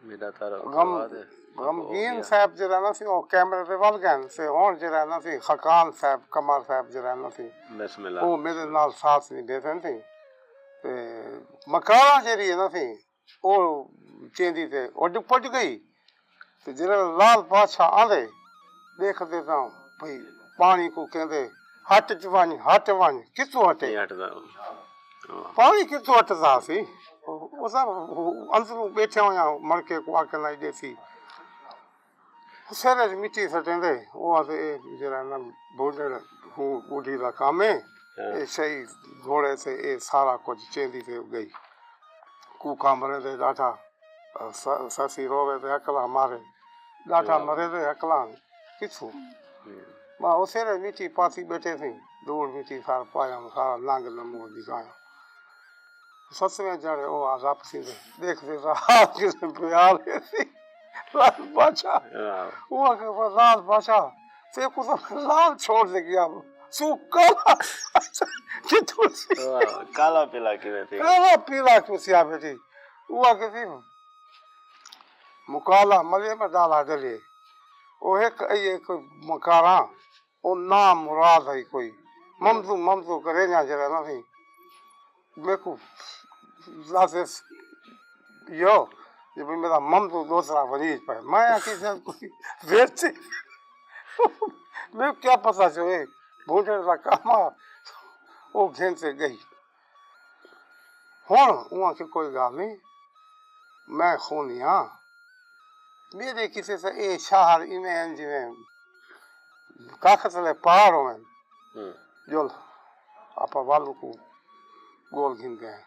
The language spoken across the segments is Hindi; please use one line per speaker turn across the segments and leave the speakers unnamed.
मेरा तारा
गमगीन साहब जरा ना सी ओ कैमरे ते वल गए से हुन जरा ना सी खकान साहब कमर साहब जरा ना सी
बिस्मिल्लाह
ओ मेरे नाल साथ नहीं देते थे ते मकाना जेरी है ना सी ओ चेंदी ते उड पट गई ते जरा लाल बादशाह आंदे देखते ता भाई पानी को कहंदे हट वन किथों हटे पानी किथों हटदा सी ओ सब अंदरों बैठे होया मड़के को आके लाई देसी सारे मिट्टी सटेंदे ओ आते जरा ना बोलड़ हूं बूढ़ी दा काम है ये सही घोड़े से ये सारा कुछ चेंदी से गई कू कामरे दे डाटा ससी रोवे ते अकला मारे डाटा मरे दे अकला किथु मां ओसेरे मिट्टी पासी बैठे थी दूर मिट्टी सार पाया सारा लांग नमो दिखाया सच में जाने ओ आजाब सी देखते रहा किस प्यार ऐसी लाल बादशाह वो के लाल बादशाह से कुछ लाल छोड़ दे गया सुका कि तू
काला पीला की थी
काला पीला कुसिया बेटी वो के थी मुकाला मले में डाला डले ओ एक ये कोई मकारा ओ नाम मुराद है कोई ममजू करे ना जरा ना थी मेरे को लासेस यो जब मेरा ममजू दूसरा वरीज पर मैं आके जब कोई वेची मैं क्या पता चले बूढ़े का काम वो घेन से गई हुन वहां की कोई गाल नहीं मैं खूनिया मेरे किसी से ए शहर इमें जिमें काखतले पहाड़ों में जोल आपा वालों को गोल घिन गए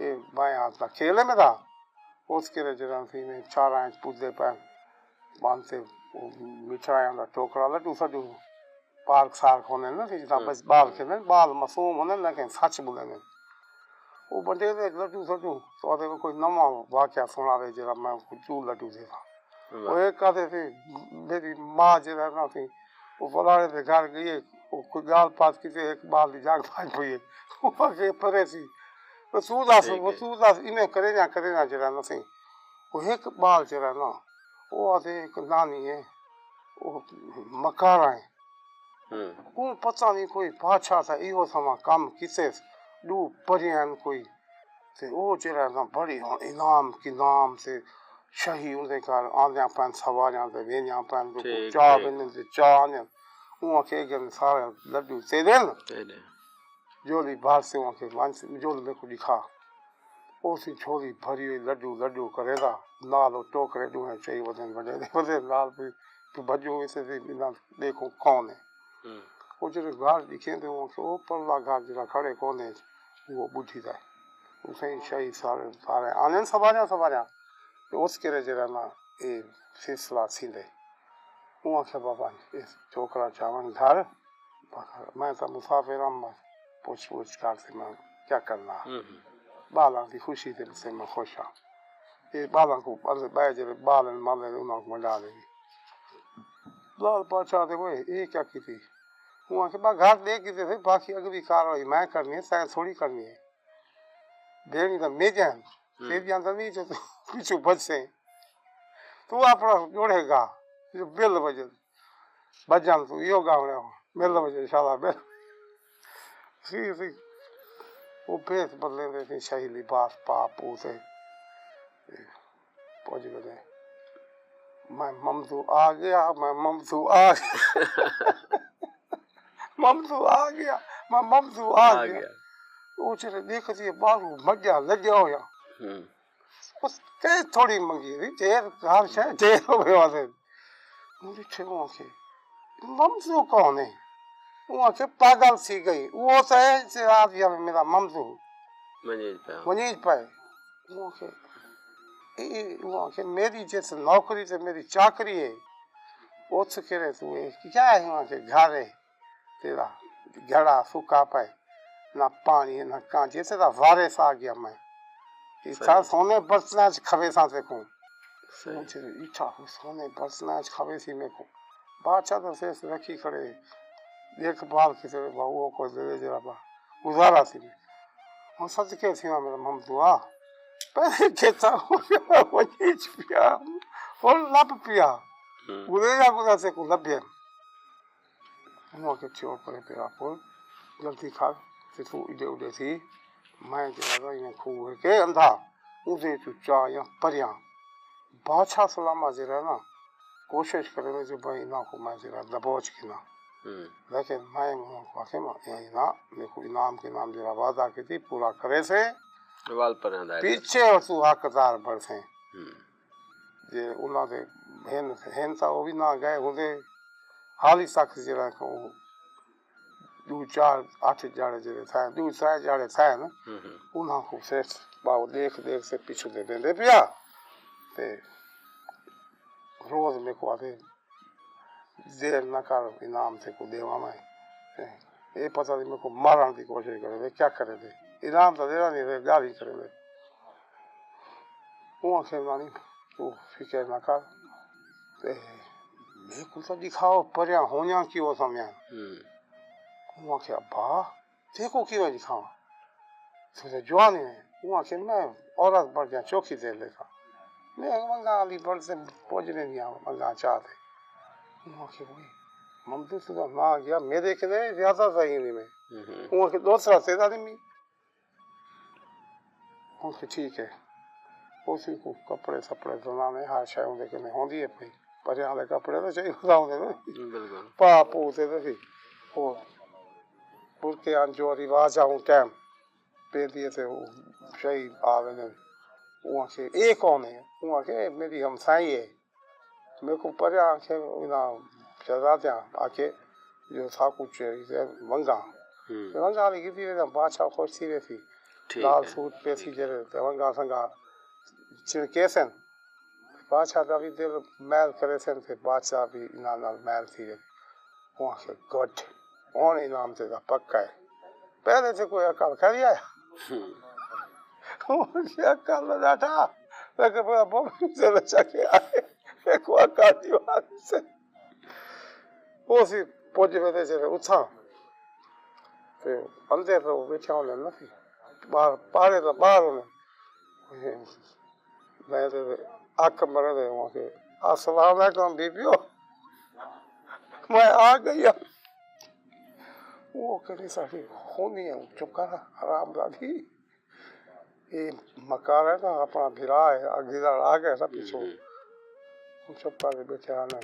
ये बाएं हाथ का खेले में था उसके रजरा में 4 इंच पूछते पे बांधते मिठाई वाला टोकरा लड्डू सड्डू पार्क सार्क होने ना जितना बस बाल खेलने बाल मासूम होने लेकिन सच बोलेंगे वो बड़े लड्डू सड्डू तो आधे कोई नवा वाक्य सुना रहे जरा मैं चू लड्डू देता वो एक कहते थे मेरी माँ जरा ना थी वो फलाने के घर गई वो कोई गाल पास की एक बाल की जाग पाई हुई है वो के परे सी वो सूदास इन्हें करे ना जरा ना सी वो एक बाल जरा ना वो आते एक नानी है वो मकारा है वो पता नहीं कोई बादशाह था इहो समा काम किसे दू परियान कोई से वो जरा ना बड़ी इनाम की नाम से शाही उनके घर आंदियां पान सवारियां ते वेनियां पान को चाह बने ते चाह ने वो के गन सारा लड्डू से दे जोली बाहर से वहां के वन से जोल में को दिखा ओसी छोरी भरी हुई लड्डू करेगा लाल टोकरे दू है चाहिए वजन लाल भी तो बजो वैसे बिना देखो कौन है वो जो घर दिखे थे वो परला घर जरा खड़े कौन है वो बुझी जाए उसे शाही सारे आने सवारियां तो उसके जरा ना ये फैसला सीधे वो आखे बाबा इस छोकरा चावन घर मैं तो मुसाफिर पूछ कर से मैं क्या करना बाला की खुशी से मैं खुश हाँ ये बाला को बाल माले उन्होंने को मंडा देगी लाल बादशाह थे वो ये क्या की थी वहाँ के बाद घर दे की थे बाकी अगली कार्रवाई मैं करनी है शायद थोड़ी करनी है देनी तो मेजान मेजान तो नहीं जो पीछू बच से तू अपना जोड़ेगा जो बिल बजन तू यो गाँव बिल बजे शाला बिल सी वो भेस बदले थे सही लिबास पाप उसे पहुंच गए मैं ममजू आ गया मैं ममजू आ गया वो चले देख दिए बालू मजा लग गया हो उस के थोड़ी मंगी थी जेर घर से जेर हो गया थे मुझे ठेको के ममजू कौन है वो से पागल सी गई वो से आज या मेरा ममजू मनीज पे वो के मेरी जैसे नौकरी से मेरी चाकरी है वो से कह रहे तू क्या है वहाँ के घर है तेरा घड़ा सूखा पे ना पानी ना कांच जैसे था वारिस आ गया मैं इच्छा सोने बरसना खबे सा से को मुझे इच्छा सोने बरसना खबे सी में को बादशाह तो से रखी खड़े देखभाल किसे वो को दे जरा बा गुजारा सी हम सच के सी मेरा ममदुआ पहले खेता वो चीज पिया और लब पिया उधर उधर से को लब वो के छोड़ पड़े पिया पर जल्दी खा से तू इधर उधर थी मैं जरा इन्हें खूब के अंधा उसे चुच्चा या परियां बादशाह सलामा जरा ना कोशिश करेंगे जो भाई ना को मैं जरा दबोच के ना लेकिन मैं वाकई में यही ना मेरे को इनाम के नाम जरा वादा की थी पूरा करे से
वाल पर
पीछे और तू हकदार बढ़े जे उन्होंने हेन सा वो भी ना गए होंगे हाल ही साख जरा को दो चार आठ जाड़े जरे था दो चार जाड़े था ना उन्होंने को से बाव देख देख से पीछे दे पिया ते रोज मेरे को आते देर न कर इनाम से को देवा मैं ये पता नहीं मेरे को मारने की कोशिश करे थे क्या करे थे इनाम तो देना नहीं थे गाली करे थे वो आखिर नानी तू फिक्र न कर मेरे को तो दिखाओ परियां होनिया क्यों समय वो आखिर अब्बा देखो क्यों दिखाओ तो जवान है वो आखिर मैं औरत बढ़ गया चौकी दे लेगा मैं मंगाली बढ़ से पहुंचने नहीं आऊँ मंगा चाहते वो आखिर वही ममदू सुधा ना गया मेरे के लिए ज्यादा सही नहीं मैं वो आखिर दूसरा से दादी मी वो ठीक है उसी को कपड़े सपड़े धोने हर शायद देखे नहीं होती है भाई पर यहाँ कपड़े तो चाहिए होते ना पाप होते तो फिर वो पुर के अंजो रिवाज आऊँ टाइम पे दिए थे वो सही आवे नहीं वहाँ से एक कौन है वहाँ के मेरी हमसाई है मेरे को पर आके ना शहजाद आके जो था कुछ मंगा मंगा लिखी थी ना बादशाह खुश थी वैसी लाल सूट पे थी जरे मंगा संगा चिरकेसन बादशाह का भी दिल मैल करे सन थे बादशाह भी इनाम मैल थी वहाँ से गुड और इनाम से पक्का है पहले से कोई अकल कर आया क्या अकल लगा था लेकिन बहुत से बचा के आए को अकल की बात से वो सी पहुंचे में से उठा तो अंदर तो बैठा होने ना थी बाहर पारे तो बाहर होने मैं तो आँख मरे थे वहाँ के अस्सलाम वालेकुम बीबियो मैं आ गया वो कहीं सारी होनी है चुप कर आराम दादी ये मकान है ना अपना भिरा है अगीदार आ गया था पीछे चुप कर बैठे आना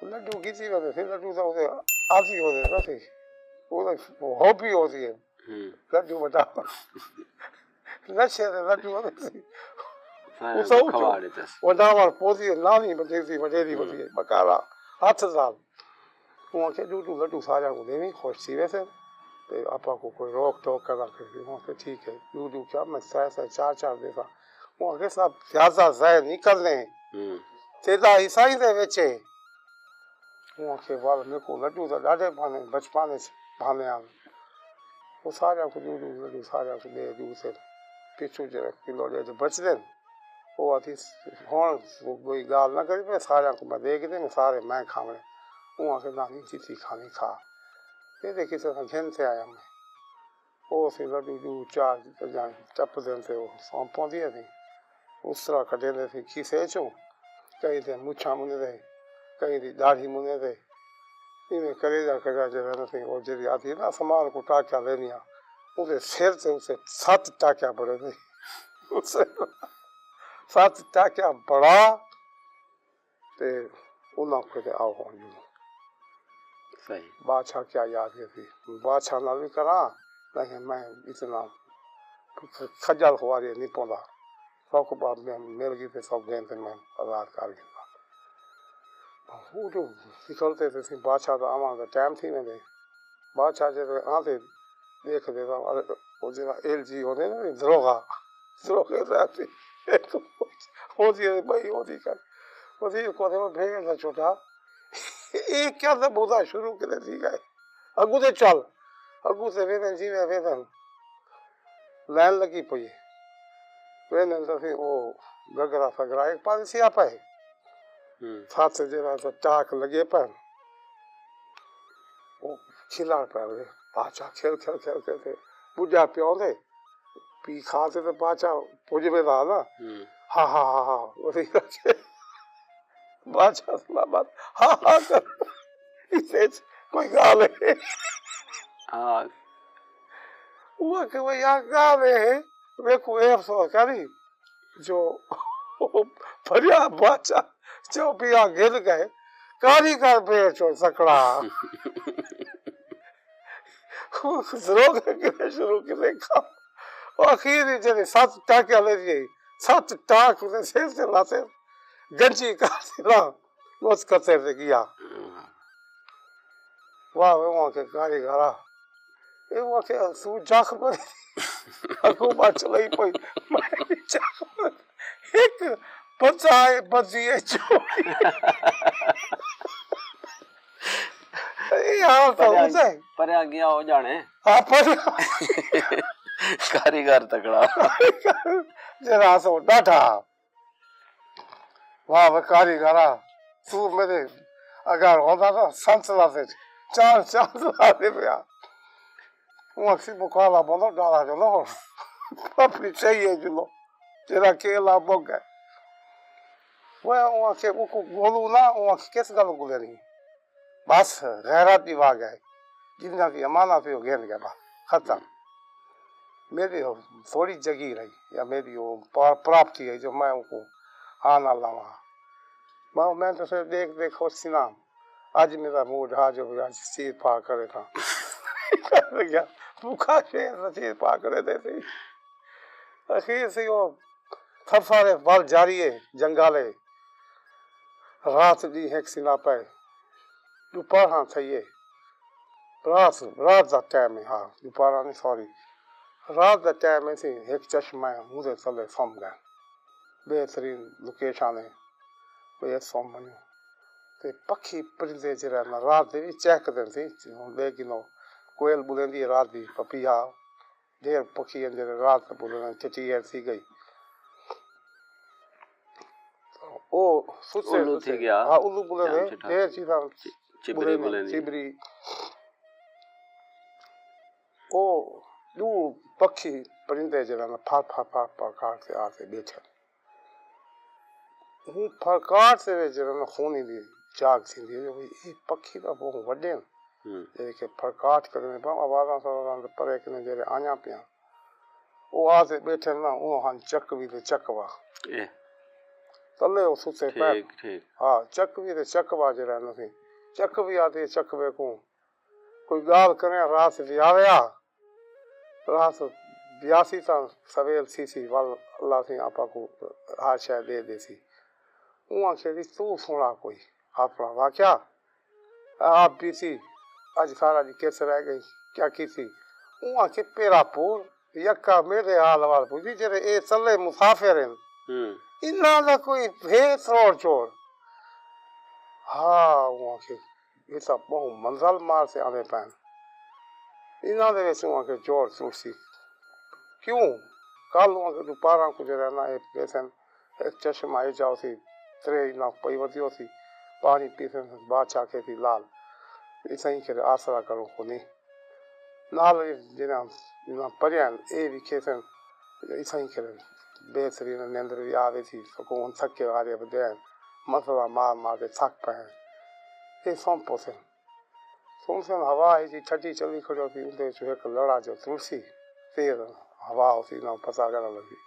लड्डू किसी होते थे लड्डू तो उसे आधी होते ना थे वो हॉबी होती है लड्डू बता नशे से लड्डू होते थे वो नाम पोती नानी बटेरी होती है मकारा हाथ साल वहाँ के दूध लड्डू सारा को देनी खुश थी वैसे तो आपा को कोई रोक टोक करा करके वहाँ के ठीक है दूध क्या मैं सह चार देता वहाँ के सब ज्यादा जहर निकलने तेरा ईसाई दे बेचे वहाँ के बाद मेरे को लड्डू तो डाढ़े भाने बचपन से भाने आ वो सारा को दूध लड्डू सारा को दे दूध से पिछू जरा किलो दे तो बच दे वो आती हूँ कोई गाल ना करी मैं सारा को मैं देख दे मैं सारे मैं खावे वहाँ के नानी चीची खानी खा ये देखी तो घेन से आया मैं वो से लड्डू दू चार चप दिन से वो सौंपों दिए थी उस तरह कटे दे थे खीसे चो कहीं थे मुछा मुने थे कहीं थी दाढ़ी मुने थे इन्हें करेजा जरा नहीं और जरी आती ना सामान को टाकिया लेनिया उसे सिर से उसे 7 टाकिया पड़े थे उसे 7 टाकिया बड़ा ते उन्हें कहते आओ हो
सही
बादशाह क्या याद है थी बादशाह ना भी करा लेकिन मैं इतना खजल हुआ रे नहीं पौधा सबको बाद में मिल गई थे सब गए थे मैं आजाद कर गया वो जो निकलते थे बादशाह तो आवा का टाइम थी ना बादशाह जब आते देख देता वो जरा LG होते ना दरोगा रहते होती है भाई होती कर होती कोते में भेज था छोटा एक क्या था बोधा शुरू करे थी गए अगू से चल अगू से वेतन जी में वेतन लाइन लगी पई वेतन तो फिर वो गगरा सगरा एक पास से आप है साथ से जरा तो टाक लगे पर वो खिला पर पाचा खेल थे बुढ़ा प्यो थे पी खाते तो बाचा पुज में था ना हा हा हा हा वही रखे बाचा सलामत हा हा कर इसे कोई गाल है
हाँ
वो कि वो यहाँ गाल है वे को अफसोस करी जो भरिया बाचा जो भी यहाँ गिर गए कारीगर बेचो सकड़ा रोग के शुरू के देखा आखिर जने 7 टाके ले गई 7 टाक ने से लाते गंजी का सिला बस करते थे किया वाह वो के कारीगर ए वो के सु जाख पर अको बात चलाई पई मैं जाख एक बचाए बजिए जो यार तो मुझे
पर आ गया हो जाने
हाँ पर
कारीगर तकड़ा
जरा सो डाटा वाह वे कारीगरा तू मेरे अगर होता था संसला से चार लाते पे वो सी मुकाला बोलो डाला जो लो अपनी चाहिए जो लो जरा केला बोग गए वो के वो को बोलू ना वो किस गल को ले रही बस गैरत भी आ गए जिंदा की अमानत पे घेर गया बा खत्म मेरी थोड़ी जगी रही या मेरी वो प्राप्ति है जो मैं उनको आना लावा मैं तो सिर्फ देख देख खुश ना आज मेरा मूड आज जो आज चीज पा करे था गया भूखा शेर चीज पा करे देते आखिर से वो थर सारे बल जारी है जंगाले रात दी है सिना पे दोपहर हाँ चाहिए रात का टाइम है हाँ दोपहर नहीं सॉरी रात का टाइम है सी एक चश्मा है मुझे चले सम गए बेहतरीन लोकेशन है वे सम बने ते पक्षी परिंदे जरा ना रात दे भी चेक दें सी लेकिन कोयल बुलंदी रात भी पपिया ढेर पक्षी जरा रात बुलंद चिटी ऐसी गई ओ सुसे
उल्लू थी गया
हाँ उल्लू बुलंद ढेर चीज़ा चिबरी ओ दू पक्षी परिंदे जरा ना फार से आते बैठे हूँ फरकार से जरा ना खूनी दी जाग सी दी जो ये पक्षी का बहुत वड्डे हैं के फरकाट करने पर आवाज़ां सां परे कने जरे आया पिया वो आते बैठे ना वो हाँ चक भी ते चकवा तले वो सुते पे
ठीक
हाँ चक भी ते चकवा जरा ना सी चक भी आते चकवे को कोई गाल करे रात भी आया रात ब्यासी सा सवेल सी वाल अल्लाह से आपा को हाशा दे देसी वहाँ से तू सुना कोई अपना वाक्या आप भी सी आज सारा जी कैसे रह गई क्या की थी वहाँ के पेरापुर यक्का मेरे हाल वाल पूछी जरे ए चले मुसाफिर हैं इन्ना ना कोई भेद रोड चोर हाँ वहाँ के ये सब बहुत मंजल मार से आने पैन इन्ना दे वैसे वहाँ के जोर सुरसी क्यों कल वहाँ के दोपहर को जरा ना एक बेसन एक चश्मा आई जाओ सी त्रे ना पई वधियो सी पानी पीसे बादशाह के थी लाल ऐसा ही करे आसरा करो को नहीं नाल जिना जिना परियान ए भी खेसन ऐसा ही करे बेसरी ने निंद्र भी आवे थी सको उन थके वाले बदे मसला मार के थक पे ए सोम पोसे सोमसन हवा है जी ठटी चली खड़ो थी उनते जो एक लड़ा जो तुलसी फिर हवा होती ना पता कर लगी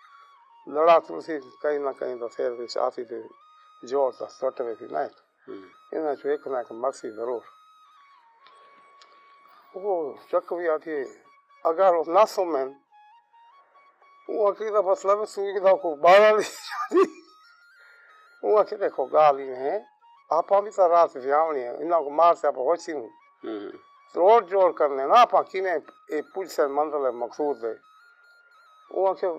लड़ा तुलसी कहीं ना कहीं तो फिर भी आती थी जोर सा सट में थी ना इन्हें जो एक ना एक मर्सी जरूर वो चक भी आती है अगर उस नासों में वो अकेला मतलब सुविधा को बाहर वो अकेले को गाली है आप भी तो रात व्यावनी है इन्हें को मार से आप होची हूँ रोड जोड़ करने ना आप किने एक पूछ से मंजिल मकसूद है वो अके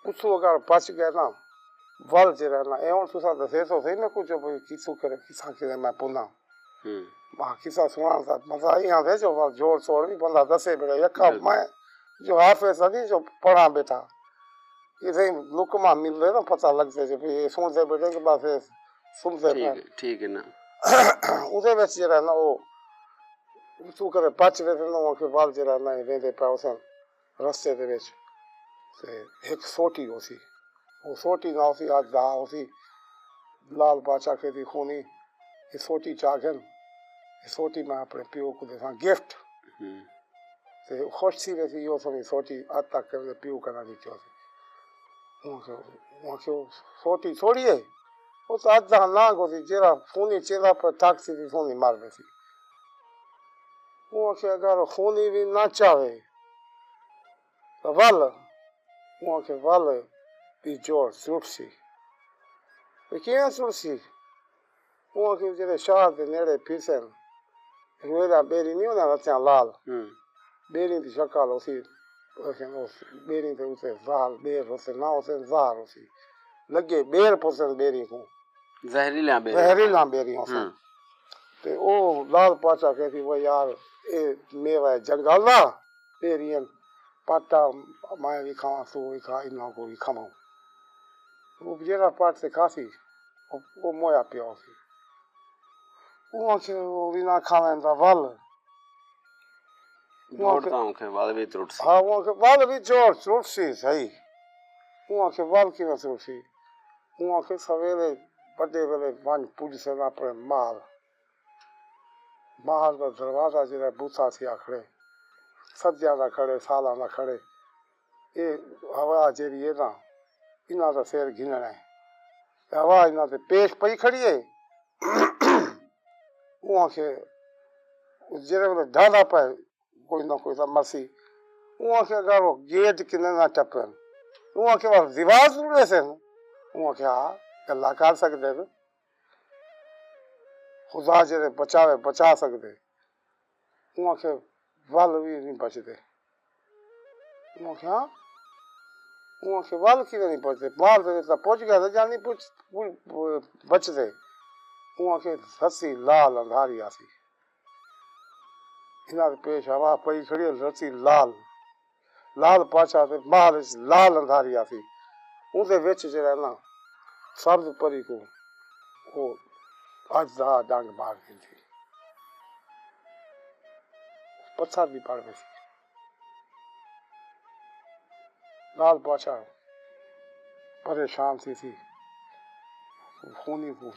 पूछो अगर बच गए ना वल जरा ना एवं सुसा दसे तो सही ना कुछ भाई किसु करे किसा के मैं पुना मां किसा सुना सा मजा यहाँ दे जो जोर शोर भी बंदा दसे बेटा यक्का मैं जो हाफे सदी जो पढ़ा बेटा ये सही लुकमा मिल रहे ना पता लग से जो ये सुनते बेटे के बाद फिर सुनते
ठीक है ना
उसे बेच जरा ना वो तू करे पाँच वे ना वो के बाल जरा ना वेंदे पाउसन रस्ते दे बेच ते एक सोटी होसी वो सोटी ना होसी आज दा होसी लाल बादशाह के दी खूनी ये सोटी चागन ये सोटी मैं अपने पियो को देता गिफ्ट ते खुश सी वैसी यो सोनी सोटी आज तक के पियो करना दी क्यों वो सोटी छोड़ी है वो तो आज दा ना को सी जेरा खूनी चेला पर टैक्सी दी खूनी मार वैसी वो के अगर खूनी भी ना चाहे तो वो के भी जोर सुरसी लेकिन सुरसी वो के जेरे शहर दे नेड़े फिसन वेरा बेरी नहीं होना रचा लाल बेरी दी शक्ल होसी लेकिन उस बेरी ते उसे जाल बेर उसे ना उसे जार होसी लगे बेर पसंद बेरी को जहरीला बेरी होसी ते ओ लाल पाचा कहती वो यार ए मेवा जंगल ना बेरियन पाटा मैं भी खावा सो भी खा इन को भी खावा वो जेरा पाट से खासी वो मोया पियो सी वो के वो बिना खावे दा वाल
जोड़ता हूं के वाल भी त्रुट सी
हां वो के वाल भी जोड़ त्रुट सी सही वो के वाल की त्रुट सी वो के सवेरे बड़े बड़े वन पूज से ना पर माल का दरवाजा जेरा बूसा सी आखड़े सज्जा ना खड़े साला ना खड़े ये हवा जेरी है ना इना दा शेर घिनना है हवा इना ते पेश पई खड़ी है वो के जेरे में ढाला पे कोई ना कोई मसी वो के अगर वो गेट किने ना टपन वो के बाद रिवाज रुले से वो के हां गल्ला कर सकते हैं खुदा जेरे बचावे बचा सकते वो के वाल भी नहीं बचते वो के हां वो के वाल की नहीं बचते बाहर से पहुंच गया तो जानी बचते वो के हसी लाल अंधारी आसी इना पेश हवा पई खड़ी रसी लाल पाचा ते बाहर लाल अंधारी आसी उसे विच जेरा ना सब्ज परी को वो आज दा डांग मार दी थी पत्थर भी पड़ गई लाल पाचा परेशान थी खूनी को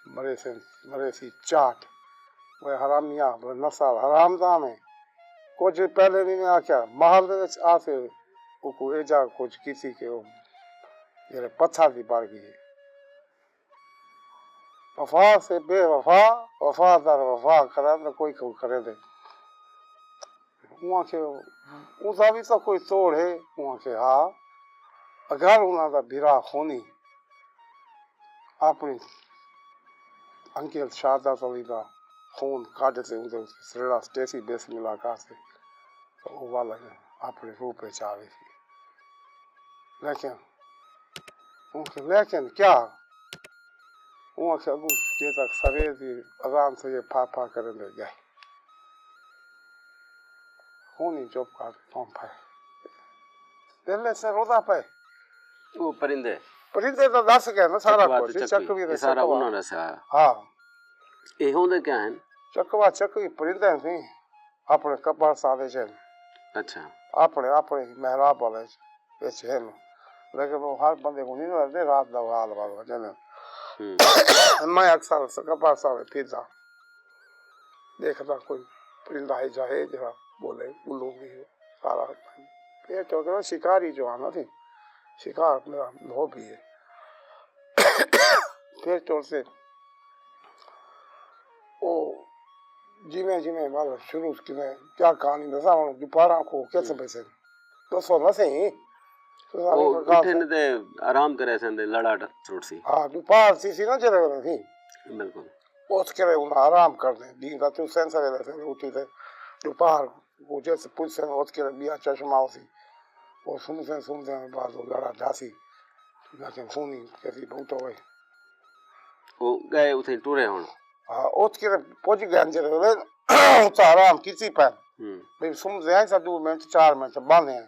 मरे सी चाट वो हरामिया वो नस्ल हरामदा में कुछ पहले नहीं आख्या महल दे विच आके को एजा कुछ किसी के वो ये पत्थर दी पड़ गई वफा से बेवफा वफादार वफा करे तो कोई को करे दे वहां के उसका भी तो कोई तोड़ है वहां के हाँ अगर उन्होंने बिरा खूनी अपनी अंकिल शारदा सली का खून काटते उधर श्रेड़ा स्टेसी बेस मुलाकात से तो वो वाला अपने रूप पे चाहे थी लेकिन क्या वहाँ से अगू ये तक सवेर भी आराम से ये फा करने लग गए खूनी चुप कर कौन पाए पहले से रोदा पाए
वो परिंदे
तो दस गए ना सारा कुछ
चकवी सारा उन्होंने से
हाँ
ये होंदे क्या हैं
चकवी परिंदे थी अपने कपड़ सादे चल
अच्छा
अपने मेहराब वाले बेच है लेकिन वो हर बंदे को नहीं रहते रात दा हाल वाला जने मैं अक्सर कपड़ सादे फिरता देखता कोई परिंदा ही जाए जरा बोले उल्लू भी सारा ये तो करो शिकारी जो आना थी शिकार मेरा लो भी है फिर तो से ओ जिमे वाला शुरू की मैं क्या कहानी दसा हूं दोपहर को कैसे पैसे तो सोना से ही
वो उठे ने ते आराम करे संदे लड़ा छोड़ सी
हां दोपहर सी ना चले गए थी
बिल्कुल
पोस्ट करे उन आराम कर दे दिन रात तो सेंसर है उठी थे दोपहर वो जैसे पुलिस ने उठ के बिया चश्मा उसी वो सुनते बाद वो लड़ा जासी लेकिन खूनी कैसी बहुत हुए
वो गए उथे टूरे हुन
हां उठ के पहुंच गए अंजर तो आराम किसी पर भाई सुन जाए सा 2 मिनट 4 मिनट बंद है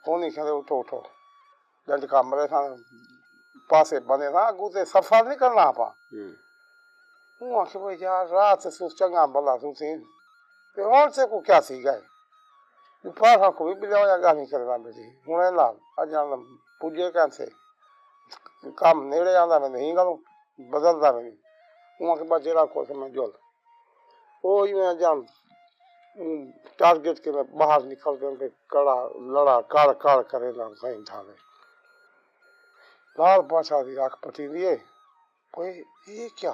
खूनी कहते उठो जल्द कमरे था पासे बने ना गुते सफर नहीं करना पा वो आखे यार रात से चंगा भला सुसी ते और से को क्या सी गए पासा को भी बिलिया या गानी करना बेटी हुने नाल अजां पूजे कैसे काम नेड़े आंदा मैं नहीं गल बदलदा नहीं उहाँ के बाद जेरा को समय जोल ओ मैं जान टारगेट के मैं बाहर निकल के कड़ा लड़ा काड़ काड़ करे ना सही ठाले लाल पासा दी आंख पटी दिए कोई ये क्या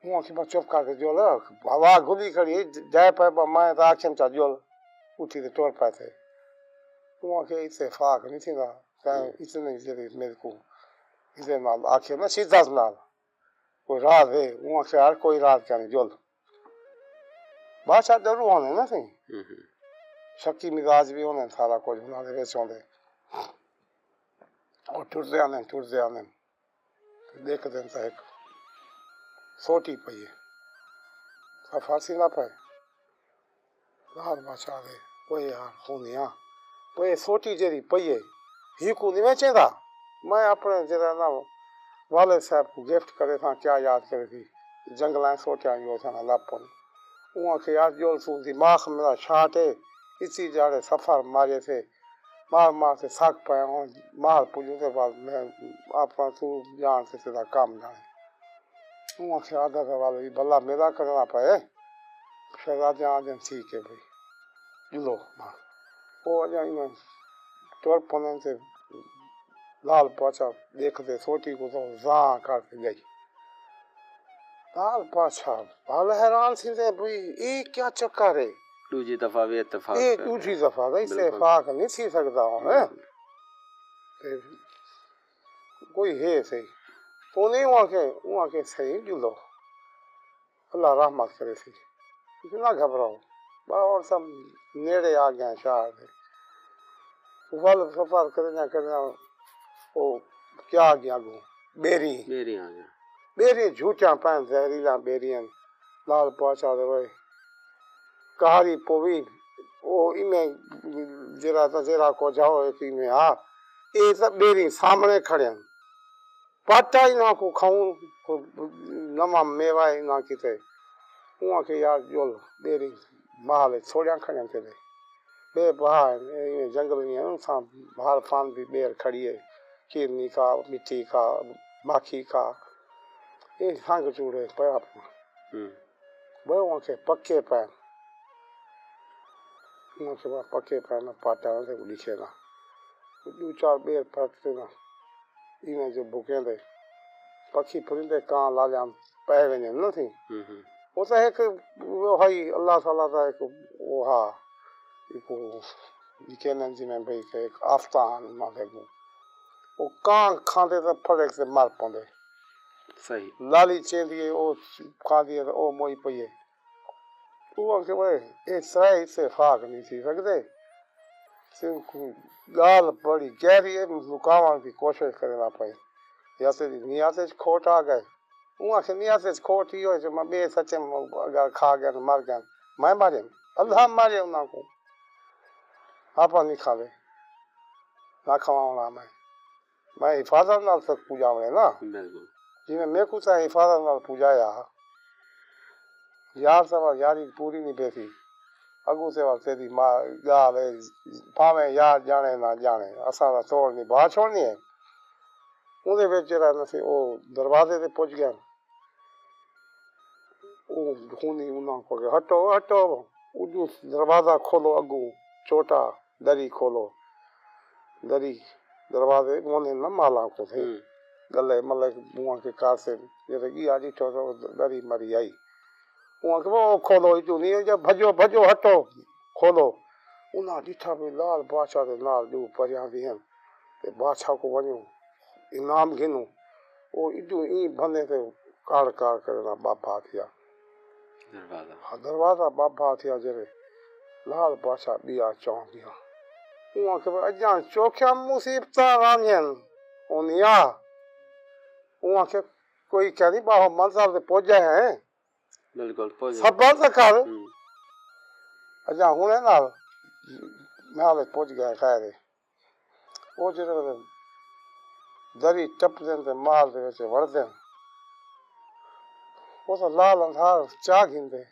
उहाँ के बाद चुप करके जोल हवा गुली खड़ी जाए पे मैं तो आखिम चा जोल उठी तो टोर पाए थे वहाँ के इत्तेफाक नहीं थी ना कहीं इतने जरे मेरे को इसे नाल आखिर में सीधा नाल कोई रात है वहाँ से हर कोई रात क्या नहीं जोल बादशाह जरूर होने ना थे शक्की मिजाज भी होने सारा कुछ बना दे वैसे होने और टूटते आने देख दें तो एक सोटी पई है फांसी ना पाए रात बादशाह दे कोई यार होनिया कोई सोटी जेरी पई है ही को नहीं चेंदा मैं अपने जरा ना वाले साहब को गिफ्ट करे था क्या याद करे थी जंगल सोचा यो था लापन वहाँ के याद जोल सू दिमाग मेरा शाट है इसी जाड़े सफर मारे थे मार से साग पाया हूँ मार पूजू के बाद मैं अपना तू जान से सीधा काम जाने वहाँ से आधा वाले भला मेरा करना पाए शहजादे आदम ठीक है भाई जुलो मां वो अजा इन तोड़ पने से लाल पाचा देखते सोटी को तो जा करके गई लाल पाचा बाल हैरान थी थे भाई ये क्या चक्कर है
दूसरी दफा भी इत्तेफाक
ये दूसरी दफा वैसे इत्तेफाक नहीं थी सकता हूँ है कोई है सही तो नहीं वहाँ के सही जुलो अल्लाह रहमत करे थी इतना घबराओ और सब नेड़े आ गए शहर में वल सफर करना वो क्या आ गया गो बेरी
आ गया
बेरी झूठा पैन जहरीला बेरियन लाल पहुंचा दे भाई कहारी पोवी वो इमें जरा को जाओ एक में हाँ ये सब बेरी सामने खड़े हैं पाटा ही ना को खाऊं नमा मेवा ही ना किते वहाँ के यार जोल बेरी माल छोड़िया खड़े थे बे बाहर जंगल में सां बाहर फान भी बेर खड़ी है किरनी का मिट्टी का माखी का ये सांग चूड़े पैर वो वहाँ के पक्के पैर वहाँ के बाद पक्के पैर में पाटा से लिखे ना दो चार बेर पड़ते ना इन्हें जो भूखे थे पक्षी परिंदे कहाँ ला जाम पै वञनि न थी वो तो एक वो है अल्लाह ताला का एक वो हा एक लिखे न जी में भाई के एक आफतान माथे को वो कां खाते तो फड़क से मार पौंदे
सही
लाली चेंदी वो खा दिए तो वो मोई पई वो के भाई ये सही से फाक नहीं थी सकते सिंह गाल बड़ी गहरी है लुकावन की कोशिश करना पाई या से निया से खोट आ गए वहाँ से निया से खोट ही हो जो मैं बे सच्चे अगर खा गया तो मर गया मैं मारे अल्लाह मारे उन्हें को आप नहीं खा ले ना खवाऊंगा मैं हिफाजत नाल तक पूजा में ना जिन्हें मैं कुछ हिफाजत नाल पूजा यार सब यारी पूरी नहीं बेसी अगू से वास्ते दी मां गाल भावे यार जाने ना जाने असा दा छोड़नी बाहर छोड़नी है उहदे विच रहना सी ओ दरवाजे ते पहुंच गया ओ खूनी उन्हां को हटो हटो उदू दरवाजा खोलो अगू छोटा दरी खोलो दरी दरवाजे मोने न माला को थे गले मलक बुआ के कार से ये की आजी तो दरी मरी आई वहाँ के वो खोलो इतू नहीं जब भजो भजो हटो खोलो उन्हें डिठा भी लाल बादशाह के नाल जो परियां भी हैं ते बादशाह को वञो इनाम गिनो वो इतू ई बंदे ते कार कार करना बाबा थिया दरवाजा बाबा थिया जरे लाल बादशाह बिया चौं गया वहाँ के अजा चौखिया मुसीबत रानियन उनिया वहाँ के कोई क्या नहीं बाबा मंजिल ते पहुंच गए हैं
बिल्कुल
सबर से कर अच्छा हुने ना नाले पहुंच गया खैर वो जरे दरी टप देन ते माल दे विच वड़ देन वो तो लाल अंधार चा गिंदे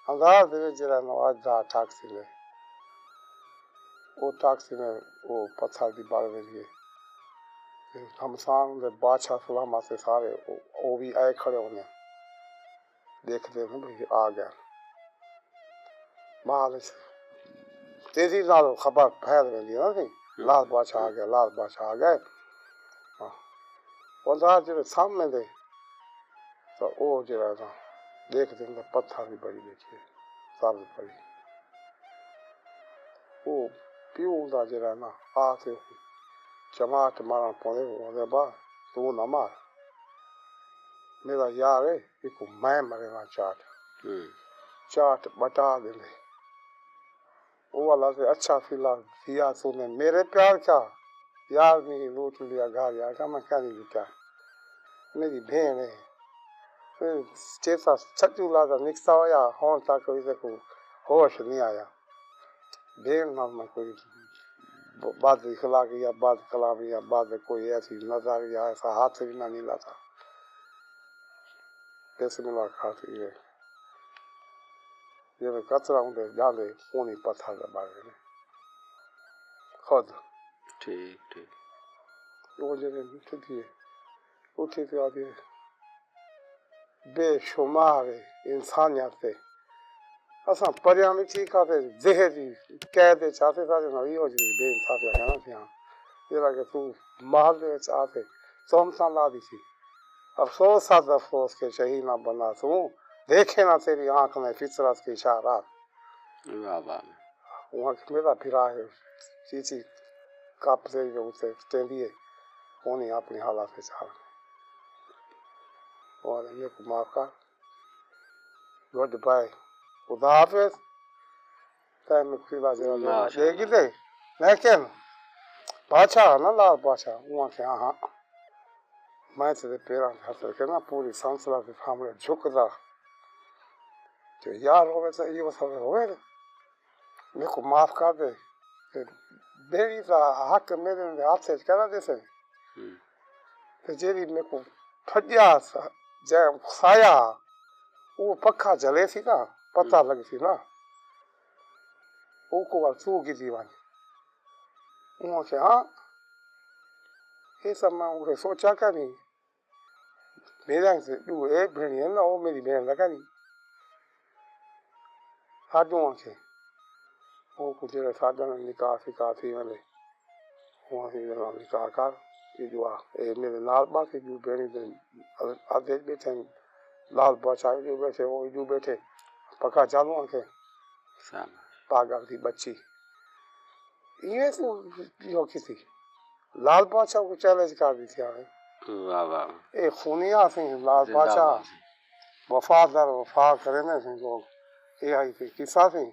अंधार दे विच जरा नवाज दा ठाक सी ले वो टैक्सी में वो पत्थर की बाढ़ में लिए हमसान दे बादशाह सलामा से सारे वो भी आए खड़े होने देखते हैं भाई आ गया माल तेजी नाल खबर फैल रही है ना लाल बादशाह आ गया लाल बादशाह आ गए वो जो सामने दे तो वो जो है ना देखते हैं पत्थर भी बड़ी देखिए सब बड़ी वो प्यू का जो है ना आके चमाट मारन पौधे होने बाद तो वो न मार मेरा यार है एक मैं मरेगा चाट बटा दे वो वाला से अच्छा फिला दिया तूने मेरे प्यार का यार नहीं लूट लिया घर यार का मैं क्या नहीं लूटा मेरी बहन है फिर चेता छज्जू लादा निकसा होया हों तक कोई को होश नहीं आया बहन नाम में कोई बाद खिला के या बाद कलाम या बाद कोई ऐसी नजर या ऐसा हाथ भी ना नीला था कैसे मुलाकात हुई है ये कचरा होंगे जाने पूनी पत्थर के बारे में खुद
ठीक
वो जगह उठी थी आदि बेशुमार इंसानियत से असां परियां में ठीक आते जहरी कैद चाहते था ना यो जी बेइंसाफी कहना थी हां ये लगे तू महल दे आते सोमसा ला दी थी अफसोस के शहीद ना बना तू देखे ना तेरी आंख में फितरत के इशारात
वाह वाह
वहाँ मेरा फिरा है चीची कप से जो उसे टेंदी है उन्हें अपनी हालात से चाह और ये को माफ कर गुड बाय खुदा हाफिज टाइम में खुदा जरा देगी दे लेकिन बादशाह ना लाल बादशाह वहाँ के हाँ मैं तेरे पैरों में हाथ रखे ना पूरी संसार के सामने झुकदा जो यार होवे तो ये सब होवे मेरे को माफ कर दे मेरी तो हक मेरे हाथ से करा दे से तो जेरी मेरे को फजिया जैम खाया वो पक्का जले थी ना पता लगी थी ना वो को बात सू की दीवान वो से हाँ ये सब मैं उसे सोचा क्या नहीं मेरे से तू एक बहन है ना वो मेरी बहन लगा नहीं साधुओं से वो कुछ साधन निकाह सिकाह थी मैंने वहाँ से निकाह कर ये जो ये मेरे लाल बा के जो बहनी आधे बैठे लाल बादशाह जो बैठे वो जो बैठे पका चालू आंखें पागल थी बच्ची ये तो जो किसी लाल बादशाह को चैलेंज कर दी थी
वाह वाह
ए खूनिया थी लाल बादशाह वफादार वफा करे ना लोग ये आई थी किस्सा थी